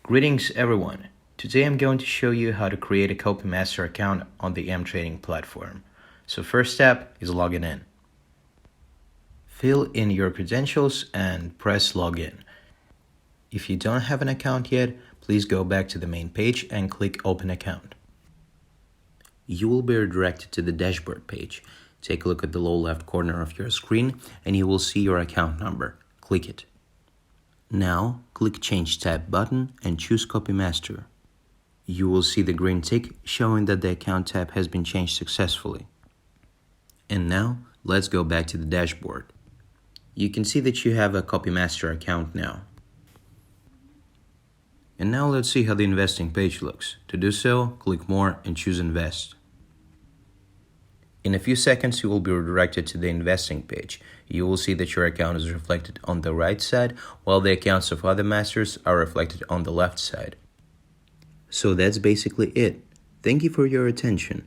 Greetings everyone. Today I'm going to show you how to create a CopyMaster account on the MTrading platform. So first step is logging in. Fill in your credentials and press login. If you don't have an account yet, please go back to the main page and click open account. You will be redirected to the dashboard page. Take a look at the lower left corner of your screen and you will see your account number. Click it. Now, click Change Type button and choose CopyMaster. You will see the green tick showing that the account type has been changed successfully. And now, let's go back to the dashboard. You can see that you have a CopyMaster account now. And now let's see how the investing page looks. To do so, click More and choose Invest. In a few seconds, you will be redirected to the investing page. You will see that your account is reflected on the right side, while the accounts of other masters are reflected on the left side. So that's basically it. Thank you for your attention.